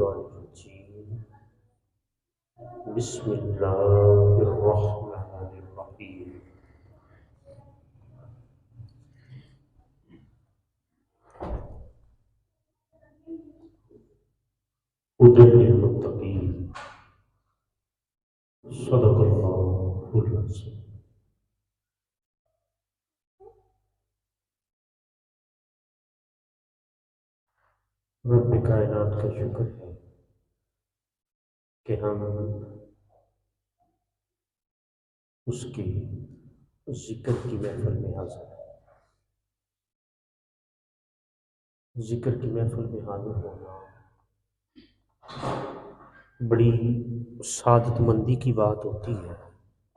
الشیطان الرجیم بسم اللہ الرحمن الرحیم ہدی للمتقین صدق اللہ العظیم۔ رب کائنات کا شکر ہے کہ ہم اس کی ذکر کی محفل میں حاضر ہیں۔ ذکر کی محفل میں حاضر ہونا بڑی سعادت مندی کی بات ہوتی ہے۔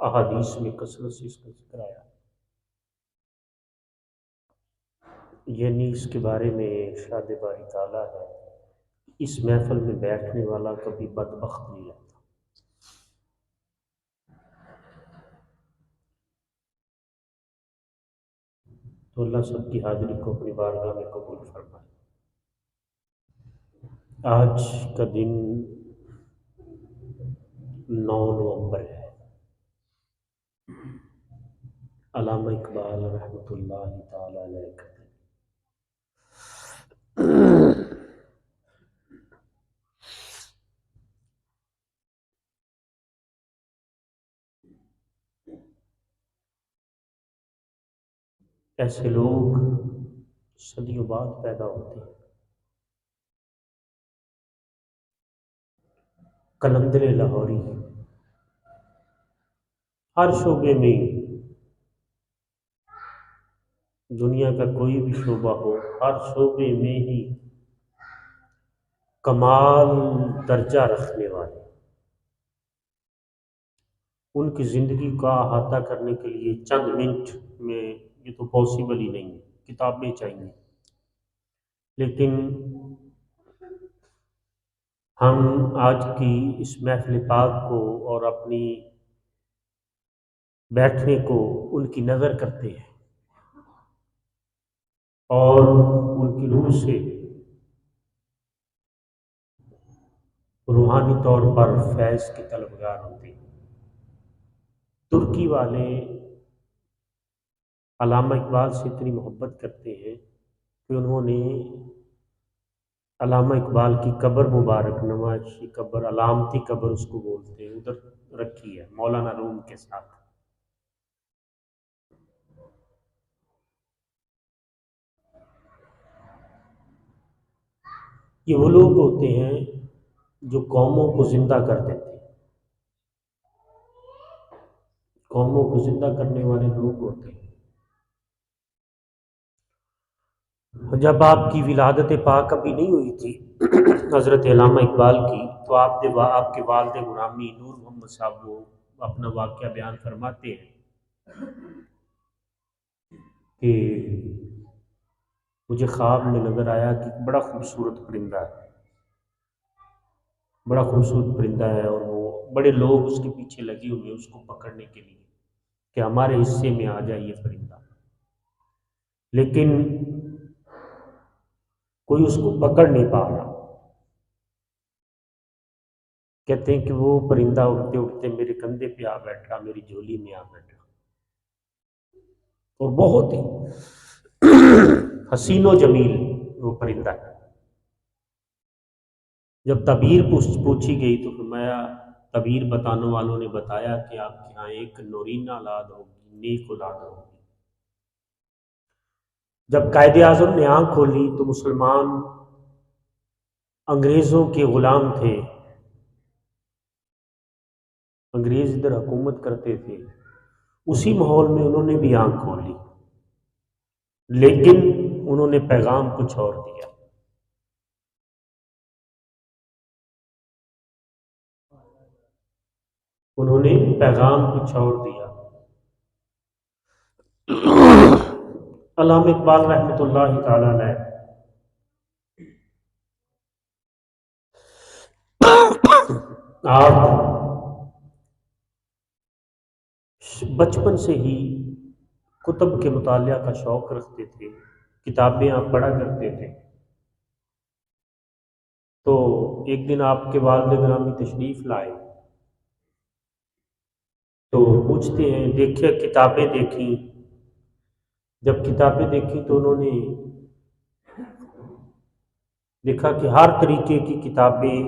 احادیث میں کثرت سے اس کا ذکر آیا، یعنی اس کے بارے میں ارشاد باری تعالیٰ ہے، اس محفل میں بیٹھنے والا کبھی بدبخت نہیں رہتا۔ تو اللہ سب کی حاضری کو اپنی بارگاہ میں قبول فرمائے۔ آج کا دن 9 نومبر ہے۔ علامہ اقبال رحمۃ اللہ تعالی علیہ کا دن۔ ایسے لوگ صدیوں بعد پیدا ہوتے ہیں۔ قلندر لاہوری ہر شعبے میں، دنیا کا کوئی بھی شعبہ ہو، ہر شعبے میں ہی کمال درجہ رکھنے والے، ان کی زندگی کا احاطہ کرنے کے لیے چند منٹ میں یہ تو پاسبل ہی نہیں ہے، کتابیں چاہیے۔ لیکن ہم آج کی اس محفل پاک کو اور اپنی بیٹھنے کو ان کی نظر کرتے ہیں اور ان کی روح سے روحانی طور پر فیض کے طلبگار ہوتے ہیں۔ ترکی والے علامہ اقبال سے اتنی محبت کرتے ہیں کہ انہوں نے علامہ اقبال کی قبر مبارک، نمائشی قبر، علامتی قبر اس کو بولتے ہیں، ادھر رکھی ہے مولانا روم کے ساتھ۔ یہ وہ لوگ ہوتے ہیں جو قوموں کو زندہ کر دیتے ہیں، قوموں کو زندہ کرنے والے لوگ ہوتے ہیں۔ جب آپ کی ولادت پاک ابھی نہیں ہوئی تھی حضرت علامہ اقبال کی، تو آپ کے والد گرامی نور محمد صاحب وہ اپنا واقعہ بیان فرماتے ہیں کہ مجھے خواب میں نظر آیا کہ بڑا خوبصورت پرندہ ہے، بڑا خوبصورت پرندہ ہے، اور وہ بڑے لوگ اس کے پیچھے لگے ہوئے ہیں اس کو پکڑنے کے لیے کہ ہمارے حصے میں آ جائے یہ پرندہ، لیکن کوئی اس کو پکڑ نہیں پا رہا۔ کہتے ہیں کہ وہ پرندہ اڑتے اڑتے میرے کندھے پہ آ بیٹھا، میری جھولی میں آ بیٹھا، اور بہت ہی حسین و جمیل وہ پرندہ ہے۔ جب تعبیر پوچھی گئی تو فرمایا، تعبیر بتانے والوں نے بتایا کہ آپ کے ہاں ایک نورینہ اولاد ہوگی، نیک اولاد ہوگی۔ جب قائد اعظم نے آنکھ کھولی تو مسلمان انگریزوں کے غلام تھے، انگریز ادھر حکومت کرتے تھے، اسی ماحول میں انہوں نے بھی آنکھ کھولی، لیکن انہوں نے پیغام کچھ اور دیا۔ انہوں نے پیغام کچھ اور دیا۔ علامہ اقبال رحمۃ اللہ تعالی علیہ آپ بچپن سے ہی کتب کے مطالعہ کا شوق رکھتے تھے، کتابیں آپ پڑھا کرتے تھے۔ تو ایک دن آپ کے والد گرامی تشریف لائے تو پوچھتے ہیں دیکھے کتابیں دیکھیں، جب کتابیں دیکھی تو انہوں نے دیکھا کہ ہر طریقے کی کتابیں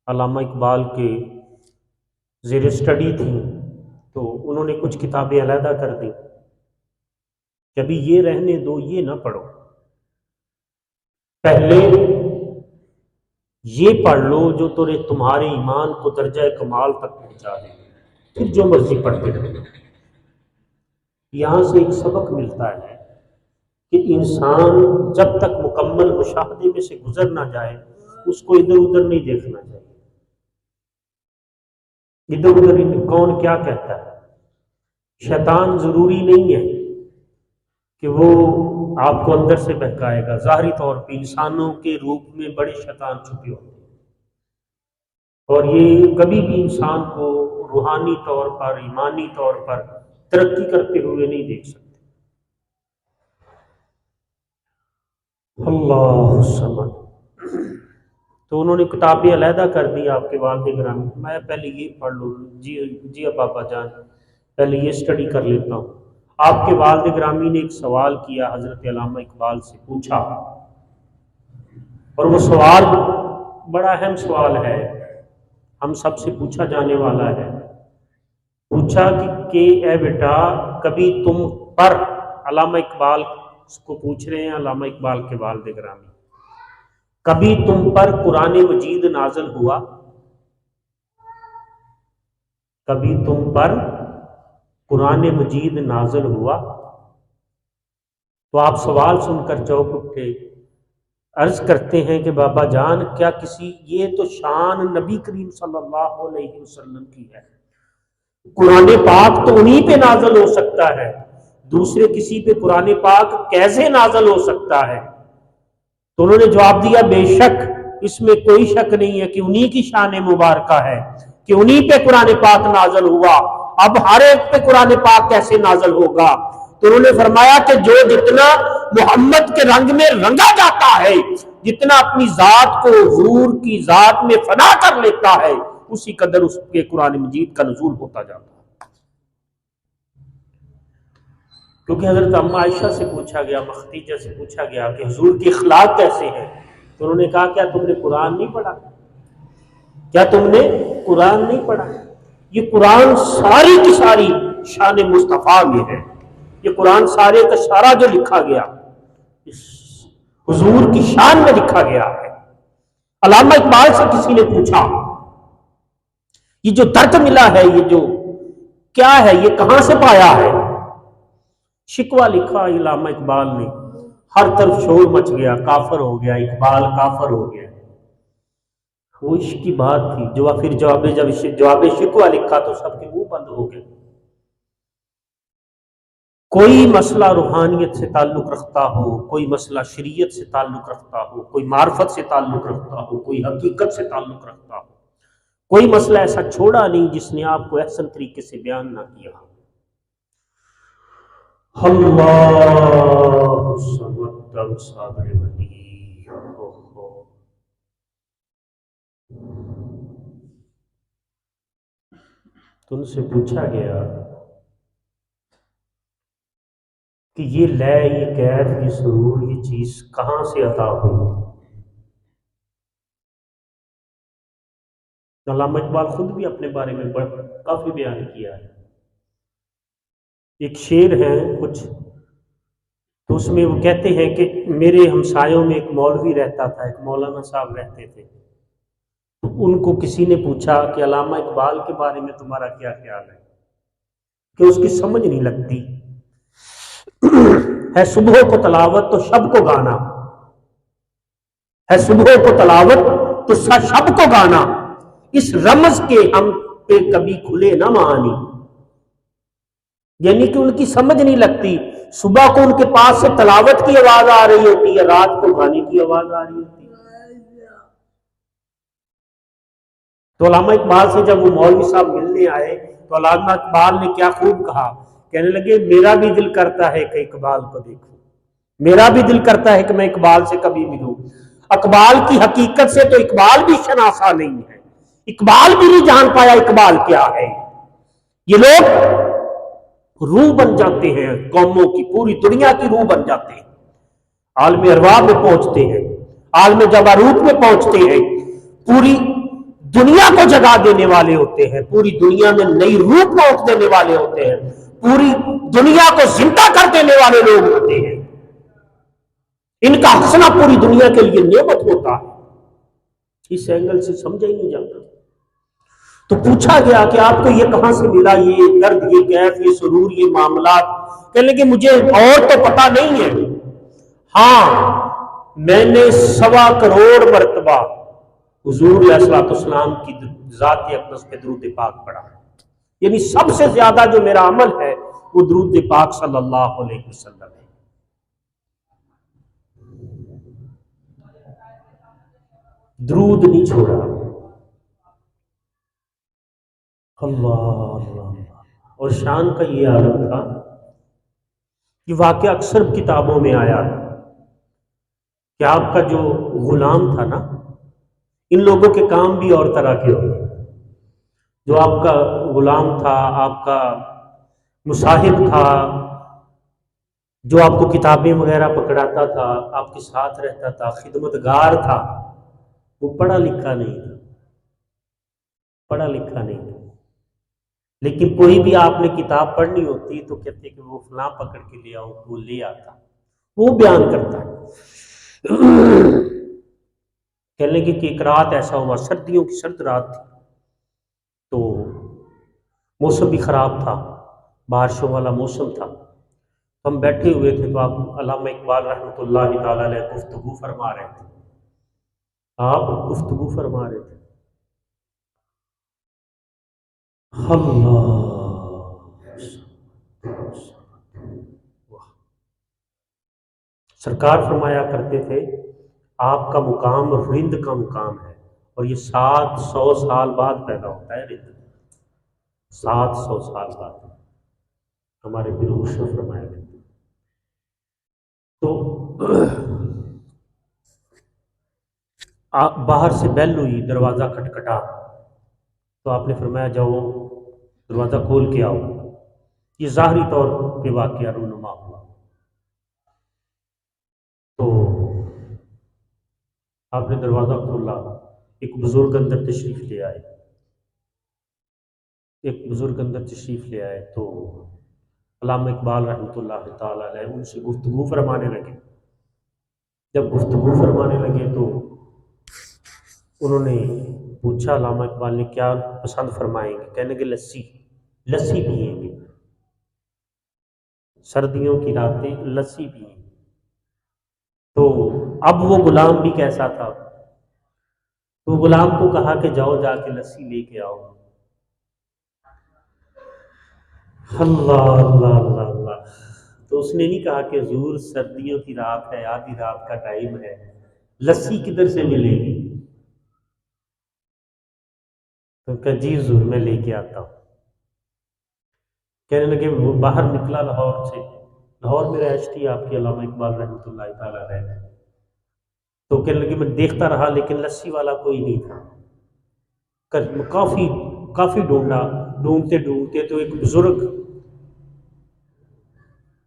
علامہ اقبال کے زیر اسٹڈی تھیں، تو انہوں نے کچھ کتابیں علیحدہ کر دیں کہ ابھی یہ رہنے دو، یہ نہ پڑھو، پہلے یہ پڑھ لو جو تمہارے ایمان کو درجہ کمال تک پہنچا دے، پھر جو مرضی پڑھتے رہو۔ یہاں سے ایک سبق ملتا ہے کہ انسان جب تک مکمل مشاہدے میں سے گزر نہ جائے اس کو ادھر ادھر نہیں دیکھنا چاہیے، ادھر ادھر کون کیا کہتا ہے۔ شیطان ضروری نہیں ہے کہ وہ آپ کو اندر سے بہکائے گا، ظاہری طور پہ انسانوں کے روپ میں بڑے شیطان چھپے ہوتے ہیں، اور یہ کبھی بھی انسان کو روحانی طور پر ایمانی طور پر ترقی کرتے ہوئے نہیں دیکھ سکتے۔ اللہ الصمد۔ تو انہوں نے کتابیں علیحدہ کر دی آپ کے والد گرامی، میں پہلے یہ پڑھ لوں، جی اب بابا جان پہلے یہ اسٹڈی کر لیتا ہوں۔ آپ کے والد گرامی نے ایک سوال کیا، حضرت علامہ اقبال سے پوچھا، اور وہ سوال بڑا اہم سوال ہے، ہم سب سے پوچھا جانے والا ہے۔ پوچھا کہ اے بیٹا کبھی تم پر، علامہ اقبال کو پوچھ رہے ہیں، علامہ اقبال کے والد گرامی، کبھی تم پر قرآن مجید نازل ہوا؟ کبھی تم پر قرآن مجید نازل ہوا؟ تو آپ سوال سن کر چونک اٹھے، عرض کرتے ہیں کہ بابا جان کیا کسی، یہ تو شان نبی کریم صلی اللہ علیہ وسلم کی ہے، قرآن پاک تو انہی پہ نازل ہو سکتا ہے، دوسرے کسی پہ قرآن پاک کیسے نازل ہو سکتا ہے؟ تو انہوں نے جواب دیا بے شک اس میں کوئی شک نہیں ہے کہ انہی کی شان مبارکہ ہے کہ انہی پہ قرآن پاک نازل ہوا، اب ہر ایک پہ قرآن پاک کیسے نازل ہوگا؟ تو انہوں نے فرمایا کہ جو جتنا محمد کے رنگ میں رنگا جاتا ہے، جتنا اپنی ذات کو حضور کی ذات میں فنا کر لیتا ہے، اسی قدر اس کے قرآن مجید کا نزول ہوتا جاتا ہے۔ کیونکہ حضرت اما عائشہ سے پوچھا گیا، مختیجہ سے پوچھا گیا کہ حضور کی اخلاق کیسے ہیں، تو انہوں نے کہا کیا تم نے قرآن نہیں پڑھا؟ کیا تم نے قرآن نہیں پڑھا؟ یہ قرآن ساری کی ساری شان مصطفیٰ میں ہے، یہ قرآن سارے کا سارا جو لکھا گیا اس حضور کی شان میں لکھا گیا ہے۔ علامہ اقبال سے کسی نے پوچھا یہ جو درد ملا ہے، یہ جو کیا ہے، یہ کہاں سے پایا ہے؟ شکوہ لکھا علامہ اقبال نے، ہر طرف شور مچ گیا، کافر ہو گیا اقبال، کافر ہو گیا۔ وہ عشق کی بات تھی، پھر جواب شکوہ لکھا تو سب کے منہ بند ہو گئے۔ کوئی مسئلہ روحانیت سے تعلق رکھتا ہو، کوئی مسئلہ شریعت سے تعلق رکھتا ہو، کوئی معرفت سے تعلق رکھتا ہو، کوئی حقیقت سے تعلق رکھتا ہو، کوئی مسئلہ ایسا چھوڑا نہیں جس نے آپ کو احسن طریقے سے بیان نہ کیا۔ اللہ صبر صابر ولی۔ تو ان سے پوچھا گیا کہ یہ لے، یہ کیف، یہ سرور، یہ چیز کہاں سے عطا ہوئی؟ علامہ اقبال خود بھی اپنے بارے میں کافی بیان کیا ہے۔ ایک شعر ہے کچھ، تو اس میں وہ کہتے ہیں کہ میرے ہمسایوں میں ایک مولوی رہتا تھا، ایک مولانا صاحب رہتے تھے، تو ان کو کسی نے پوچھا کہ علامہ اقبال کے بارے میں تمہارا کیا خیال ہے، کہ اس کی سمجھ نہیں لگتی ہے صبح کو تلاوت تو شب کو گانا، ہے صبح کو تلاوت تو شب کو گانا، اس رمز کے ہم پہ کبھی کھلے نہ معانی۔ یعنی کہ ان کی سمجھ نہیں لگتی، صبح کو ان کے پاس سے تلاوت کی آواز آ رہی ہوتی ہے، رات کو گانے کی آواز آ رہی ہوتی ہے۔ تو علامہ اقبال سے جب وہ مولوی صاحب ملنے آئے تو علامہ اقبال نے کیا خوب کہا، کہنے لگے میرا بھی دل کرتا ہے کہ اقبال کو دیکھوں، میرا بھی دل کرتا ہے کہ میں اقبال سے کبھی ملوں۔ اقبال کی حقیقت سے تو اقبال بھی شناسا نہیں ہے، اقبال بھی نہیں جان پایا اقبال کیا ہے۔ یہ لوگ روح بن جاتے ہیں قوموں کی، پوری دنیا کی روح بن جاتے ہیں، عالم ارواح میں پہنچتے ہیں، عالم جبروت میں پہنچتے ہیں، پوری دنیا کو جگا دینے والے ہوتے ہیں، پوری دنیا میں نئی روح پہنچ دینے والے ہوتے ہیں، پوری دنیا کو زندہ کر دینے والے لوگ ہوتے ہیں۔ ان کا ہنسنا پوری دنیا کے لیے نعمت ہوتا ہے۔ اس اینگل سے سمجھا ہی نہیں جاتا۔ تو پوچھا گیا کہ آپ کو یہ کہاں سے ملا، یہ درد، یہ کیف، یہ سرور، یہ معاملات؟ کہنے لگے مجھے اور تو پتہ نہیں ہے، ہاں میں نے 1.25 کروڑ مرتبہ حضور علیہ الصلوۃ والسلام کی ذات اقدس پہ درود پاک پڑھا، یعنی سب سے زیادہ جو میرا عمل ہے وہ درود پاک صلی اللہ علیہ وسلم ہے۔ درود نہیں چھوڑا۔ اللہ اللہ اللہ۔ اور شان کا یہ عالم تھا کہ واقعہ اکثر کتابوں میں آیا ہے کہ آپ کا جو غلام تھا نا، ان لوگوں کے کام بھی اور طرح کے ہوتے ہیں۔ جو آپ کا غلام تھا، آپ کا مصاحب تھا، جو آپ کو کتابیں وغیرہ پکڑاتا تھا، آپ کے ساتھ رہتا تھا، خدمتگار تھا، وہ پڑھا لکھا نہیں تھا، پڑھا لکھا نہیں تھا، لیکن کوئی بھی آپ نے کتاب پڑھنی ہوتی تو کہتے کہ وہ فلاں پکڑ کے لے آؤ، وہ لے آتا، وہ بیان کرتا ہے۔ کہنے لگے کہ ایک رات ایسا ہوا، سردیوں کی سرد رات تھی، تو موسم بھی خراب تھا، بارشوں والا موسم تھا، ہم بیٹھے ہوئے تھے تو آپ علامہ اقبال رحمۃ اللہ تعالی علیہ گفتگو فرما رہے تھے، آپ گفتگو فرما رہے تھے۔ اللہ، سرکار فرمایا کرتے تھے آپ کا مقام رند کا مقام ہے، اور یہ 700 سال بعد پیدا ہوتا ہے رند، 700 سال بعد ہمارے پیروش نے فرمایا کرتے۔ تو باہر سے بیل ہوئی، دروازہ کھٹکھٹا، تو آپ نے فرمایا جاؤ دروازہ کھول کے آؤ۔ یہ ظاہری طور پہ واقعہ رونما ہوا۔ تو آپ نے دروازہ کھولا، ایک بزرگ اندر تشریف لے آئے، ایک بزرگ اندر تشریف لے آئے، تو علامہ اقبال رحمۃ اللہ تعالی علیہ ان سے گفتگو فرمانے لگے۔ جب گفتگو فرمانے لگے تو انہوں نے پوچھا علامہ اقبال نے کیا پسند فرمائیں گے؟ کہنے کہ لسی، لسی پئیں گے، سردیوں کی راتیں لسی پئیں گے۔ تو اب وہ غلام بھی کیسا تھا، تو غلام کو کہا کہ جاؤ جا کے لسی لے کے آؤ۔ اللہ اللہ اللہ اللہ۔ تو اس نے نہیں کہا کہ حضور سردیوں کی رات ہے، آدھی رات کا ٹائم ہے، لسی کدھر سے ملے گی؟ تو کہا جی حضور میں لے کے آتا ہوں۔ کہنے لگے وہ باہر نکلا لاہور سے، لاہور میں رہائش تھی آپ کی علامہ اقبال رحمۃ اللہ تعالیٰ علیہ، تو کہنے لگے میں دیکھتا رہا لیکن لسی والا کوئی نہیں تھا۔ کافی ڈھونڈا، ڈھونڈتے ڈھونڈتے تو ایک بزرگ،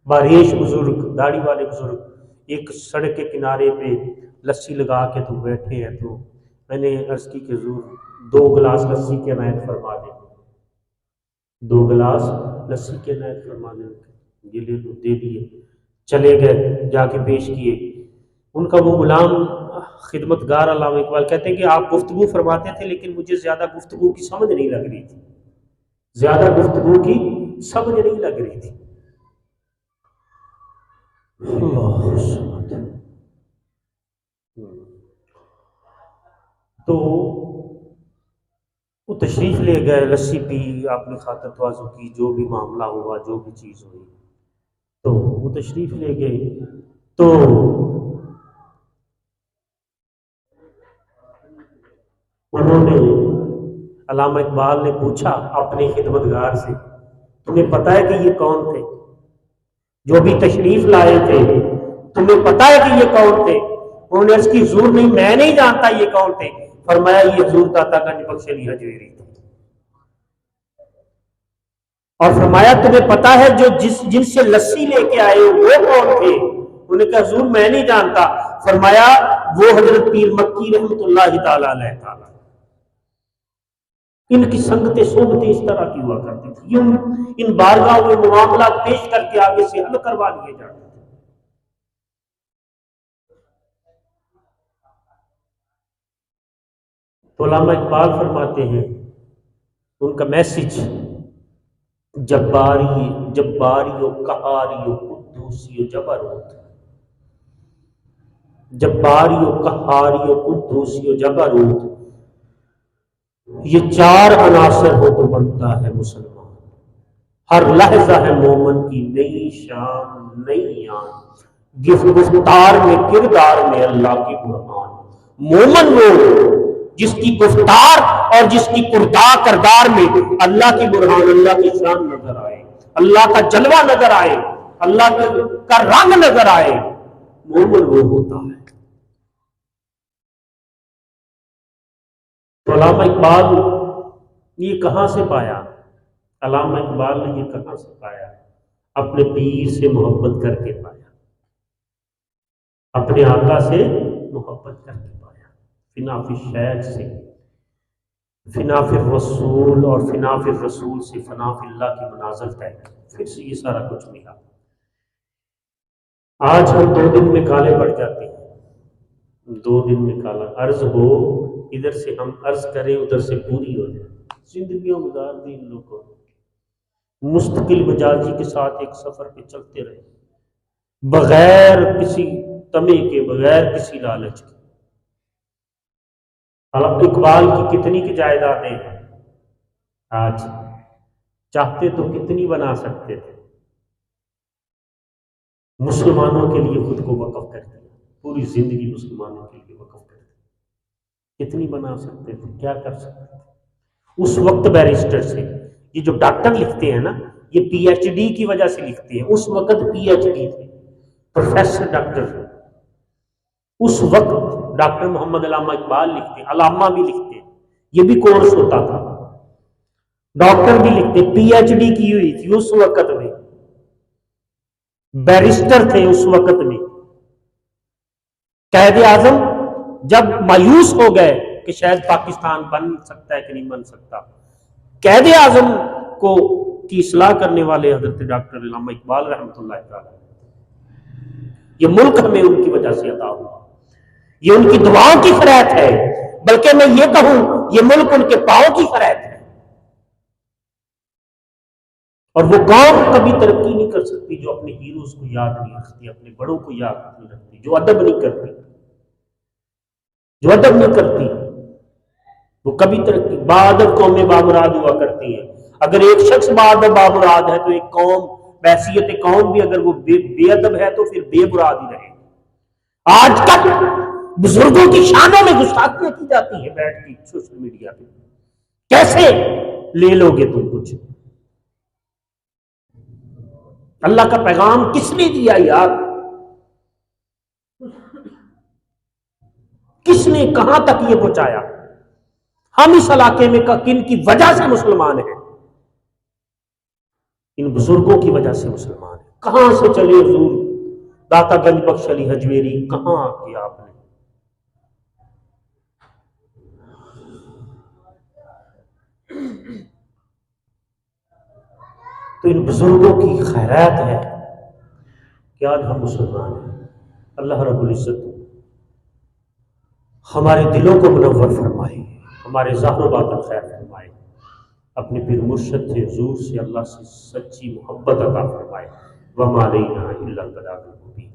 باریش بزرگ، داڑھی والے بزرگ، ایک سڑک کے کنارے پہ لسی لگا کے تو بیٹھے ہیں۔ تو میں نے عرض کی کہ حضور 2 گلاس لسی کی عنایت فرما دیں، 2 گلاس لسی کی عنایت فرما دیں۔ یہ لے لو، دے دیے، چلے گئے، جا کے پیش کیے۔ ان کا وہ غلام خدمتگار علامہ اقبال کہتے ہیں کہ آپ گفتگو فرماتے تھے لیکن مجھے زیادہ گفتگو کی سمجھ نہیں لگ رہی تھی، زیادہ گفتگو کی سمجھ نہیں لگ رہی تھی۔ اللہ، تو وہ تشریف لے گئے، لسی پی، آپ نے خاطر تواضع کی، جو بھی معاملہ ہوا، جو بھی چیز ہوئی، تو وہ تشریف لے گئے۔ تو انہوں نے، علامہ اقبال نے پوچھا اپنے خدمتگار سے تمہیں پتہ ہے کہ یہ کون تھے جو بھی تشریف لائے تھے؟ تمہیں پتہ ہے کہ یہ کون تھے؟ انہوں نے عرض کی حضور نہیں میں نہیں جانتا یہ کون تھے. فرمایا یہ حضور داتا گنج بخش علی حجویری تھے. اور فرمایا تمہیں پتا ہے جو جن سے لسی لے کے آئے وہ کون تھے؟ انہوں نے کہا حضور میں نہیں جانتا. فرمایا وہ حضرت پیر مکی رحمت اللہ تعالی علیہ تعالی. ان کی سنگتیں صحبتیں اس طرح کی ہوا کرتی تھی. ان بارگاہوں میں معاملات پیش کر کے آگے سے حل کروا لیے جاتے تھے. تو علامہ اقبال فرماتے ہیں ان کا میسج جباری و قہاری و قدوسی و جبروت. جباری و قہاری و قدوسی و جبروت یہ چار عناصر ہو تو بنتا ہے مسلمان. ہر لحظہ ہے مومن کی نئی شان نئی آن. گفتار میں کردار میں اللہ کی برہان. مومن وہ جس کی گفتار اور جس کی کردار میں اللہ کی برہان اللہ کی شان نظر آئے, اللہ کا جلوہ نظر آئے, اللہ کا رنگ نظر آئے. مومن وہ ہوتا ہے. تو علامہ اقبال یہ کہاں سے پایا؟ علامہ اقبال نے یہ کہاں سے پایا؟ اپنے پیر سے محبت کر کے پایا, اپنے آقا سے محبت کر کے پایا. فنا فی الشیخ سے, فنا فی الرسول, اور فنا فی الرسول سے فنا فی اللہ کی منازل طے, پھر سے یہ سارا کچھ ملا. آج ہم 2 دن میں کالے پڑ جاتے ہیں. 2 دن میں کالا عرض ہو, ادھر سے ہم عرض کریں ادھر سے پوری ہو جائے. زندگیوں گزار دی ان لوگوں مستقل مزاجی کے ساتھ ایک سفر پہ چلتے رہے, بغیر کسی تمے کے, بغیر کسی لالچ کے. اقبال کی کتنی کی جائیدادیں ہیں آج, چاہتے تو کتنی بنا سکتے تھے. مسلمانوں کے لیے خود کو وقف کر دیا, پوری زندگی مسلمانوں کے لیے وقف کر دی. کتنی بنا سکتے تھے, کیا کر سکتے تھے. اس وقت بیرسٹر سے, یہ جو ڈاکٹر لکھتے ہیں نا یہ پی ایچ ڈی کی وجہ سے لکھتے ہیں. اس وقت پی ایچ ڈی تھے, پروفیسر ڈاکٹر. اس وقت ڈاکٹر محمد علامہ اقبال لکھتے, علامہ بھی لکھتے, یہ بھی کورس ہوتا تھا. ڈاکٹر بھی لکھتے, پی ایچ ڈی کی ہوئی تھی اس وقت میں, بیرسٹر تھے اس وقت میں. قائد اعظم جب مایوس ہو گئے کہ شاید پاکستان بن سکتا ہے کہ نہیں بن سکتا, قائد اعظم کو کی اصلاح کرنے والے حضرت ڈاکٹر علامہ اقبال رحمۃ اللہ تعالی. یہ ملک ہمیں ان کی وجہ سے عطا ہوا, یہ ان کی دعاؤں کی خیرات ہے, بلکہ میں یہ کہوں یہ ملک ان کے پاؤں کی خیرات ہے. اور وہ قوم کبھی ترقی نہیں کر سکتی جو اپنے ہیروز کو یاد نہیں رکھتی, اپنے بڑوں کو یاد نہیں رکھتی, جو ادب نہیں کرتی, جو ادب نہیں کرتی, وہ کبھی ترقی. بادب قومیں بامراد ہوا کرتی ہیں. اگر ایک شخص بادب بامراد ہے تو ایک قوم بحیثیت قوم بھی اگر وہ بے ادب ہے تو پھر بے مراد ہی رہے. آج تک بزرگوں کی شانوں میں گستاخیاں کی جاتی ہیں بیٹھ کے سوشل میڈیا پہ. کیسے لے لو گے تم کچھ؟ اللہ کا پیغام کس نے دیا یار؟ کس نے کہاں تک یہ پہنچایا؟ ہم اس علاقے میں کن کی وجہ سے مسلمان ہیں؟ ان بزرگوں کی وجہ سے مسلمان ہیں. کہاں سے چلے حضور داتا گنج بخش علی حجویری, کہاں کیا آپ نے؟ تو ان بزرگوں کی خیرات ہے کہ آج ہم مسلمان ہیں. اللہ رب العزت ہمارے دلوں کو منور فرمائے, ہمارے ظاہر و باطن خیر فرمائے, اپنے پیر مرشد سے حضور سے اللہ سے سچی محبت عطا فرمائے. وما علینا الا البلاغ المبین.